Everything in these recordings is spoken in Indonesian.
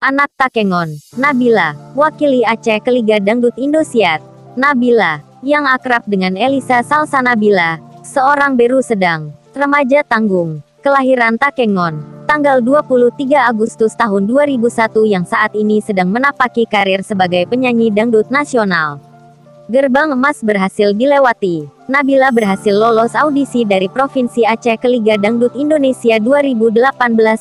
Anak Takengon, Nabila, wakili Aceh ke Liga Dangdut Indosiar. Nabila, yang akrab dengan Elisa Salsanabila, seorang beru sedang, remaja tanggung, kelahiran Takengon, tanggal 23 Agustus tahun 2001 yang saat ini sedang menapaki karir sebagai penyanyi dangdut nasional. Gerbang emas berhasil dilewati. Nabila berhasil lolos audisi dari Provinsi Aceh ke Liga Dangdut Indonesia 2018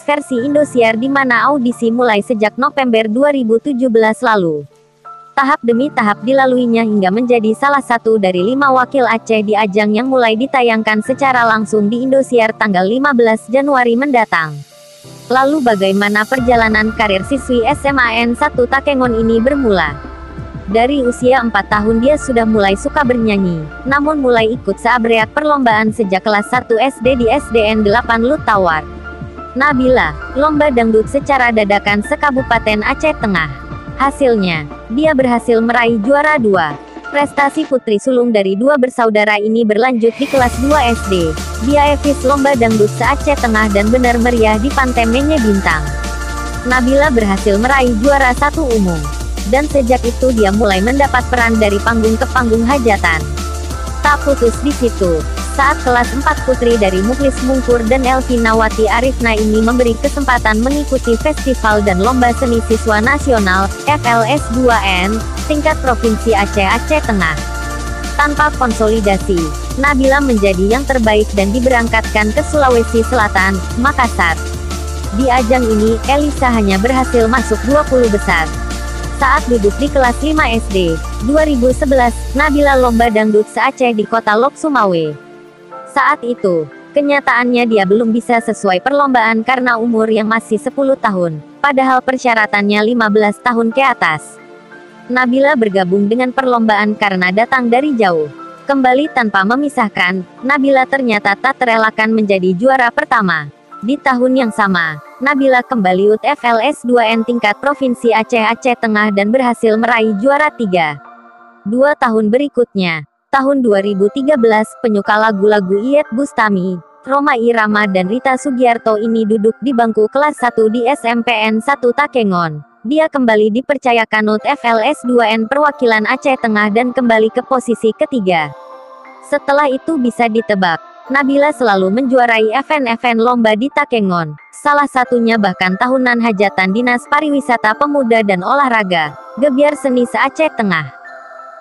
versi Indosiar di mana audisi mulai sejak November 2017 lalu. Tahap demi tahap dilaluinya hingga menjadi salah satu dari 5 wakil Aceh di ajang yang mulai ditayangkan secara langsung di Indosiar tanggal 15 Januari mendatang. Lalu bagaimana perjalanan karir siswi SMAN 1 Takengon ini bermula? Dari usia 4 tahun dia sudah mulai suka bernyanyi, namun mulai ikut seabreak perlombaan sejak kelas 1 SD di SDN 8 Lutawar. Nabila, lomba dangdut secara dadakan se-Kabupaten Aceh Tengah. Hasilnya, dia berhasil meraih juara 2. Prestasi putri sulung dari dua bersaudara ini berlanjut di kelas 2 SD. Dia evis lomba dangdut se-Aceh Tengah dan benar meriah di Pantai Menye Bintang. Nabila berhasil meraih juara 1 umum. Dan sejak itu dia mulai mendapat peran dari panggung ke panggung hajatan. Tak putus di situ, saat kelas 4 putri dari Muklis Mungkur dan Elvinawati Arifna ini memberi kesempatan mengikuti festival dan lomba seni siswa nasional, FLS2N, tingkat Provinsi Aceh Tengah. Tanpa konsolidasi, Nabila menjadi yang terbaik dan diberangkatkan ke Sulawesi Selatan, Makassar. Di ajang ini, Elisa hanya berhasil masuk 20 besar. Saat duduk di kelas 5 SD, 2011, Nabila lomba dangdut se-Aceh di kota Lok Sumawe. Saat itu, kenyataannya dia belum bisa sesuai perlombaan karena umur yang masih 10 tahun, padahal persyaratannya 15 tahun ke atas. Nabila bergabung dengan perlombaan karena datang dari jauh. Kembali tanpa memisahkan, Nabila ternyata tak terelakkan menjadi juara pertama. Di tahun yang sama, Nabila kembali UT FLS2N tingkat Provinsi Aceh Tengah dan berhasil meraih juara 3. 2 tahun berikutnya, tahun 2013, penyuka lagu-lagu Iyeth Bustami, Rhoma Irama dan Rita Sugiarto ini duduk di bangku kelas 1 di SMPN 1 Takengon. Dia kembali dipercayakan UT FLS2N perwakilan Aceh Tengah dan kembali ke posisi ketiga. Setelah itu bisa ditebak, Nabila selalu menjuarai event-event lomba di Takengon, salah satunya bahkan tahunan hajatan Dinas Pariwisata Pemuda dan Olahraga, Gebyar Seni se-Aceh Tengah.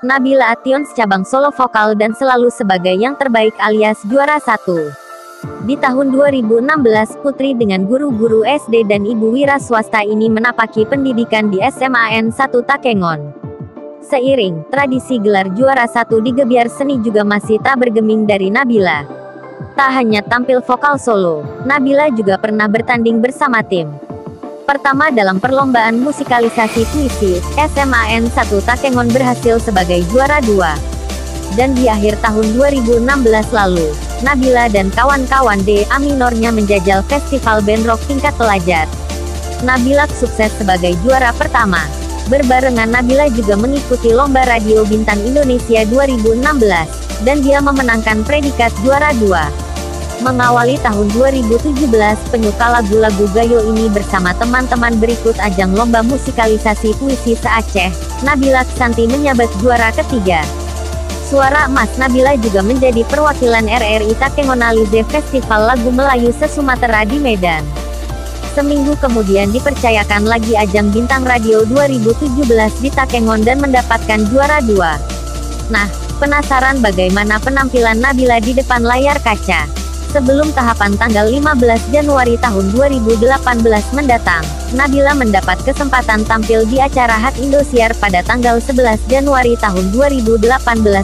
Nabila Ations cabang solo vokal dan selalu sebagai yang terbaik alias juara 1. Di tahun 2016, putri dengan guru-guru SD dan ibu wira swasta ini menapaki pendidikan di SMAN 1 Takengon. Seiring, tradisi gelar juara 1 di Gebyar Seni juga masih tak bergeming dari Nabila. Tak hanya tampil vokal solo, Nabila juga pernah bertanding bersama tim. Pertama dalam perlombaan musikalisasi puisi, SMAN 1 Takengon berhasil sebagai juara 2. Dan di akhir tahun 2016 lalu, Nabila dan kawan-kawan A minornya menjajal festival band rock tingkat pelajar. Nabila sukses sebagai juara pertama. Berbarengan Nabila juga mengikuti lomba radio Bintang Indonesia 2016. Dan dia memenangkan predikat juara 2. Mengawali tahun 2017, penyuka lagu-lagu gayo ini bersama teman-teman berikut ajang lomba musikalisasi puisi se-Aceh, Nabila Xanti menyabat juara ketiga. Suara emas Nabila juga menjadi perwakilan RRI Takengonalize Festival Lagu Melayu se-Sumatera di Medan. Seminggu kemudian dipercayakan lagi ajang Bintang Radio 2017 di Takengon dan mendapatkan juara 2. Nah, penasaran bagaimana penampilan Nabila di depan layar kaca? Sebelum tahapan tanggal 15 Januari tahun 2018 mendatang, Nabila mendapat kesempatan tampil di acara Hat Indosiar pada tanggal 11 Januari tahun 2018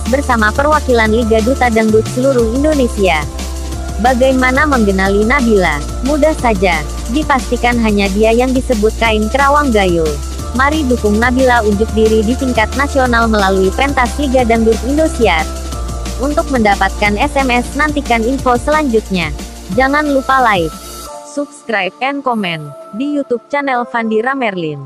bersama perwakilan Liga Duta Dangdut seluruh Indonesia. Bagaimana mengenali Nabila? Mudah saja, dipastikan hanya dia yang disebut kain kerawang gayo. Mari dukung Nabila unjuk diri di tingkat nasional melalui pentas Liga Dangdut Indosiar. Untuk mendapatkan SMS nantikan info selanjutnya. Jangan lupa like, subscribe, and comment di YouTube channel Fandira Merlin.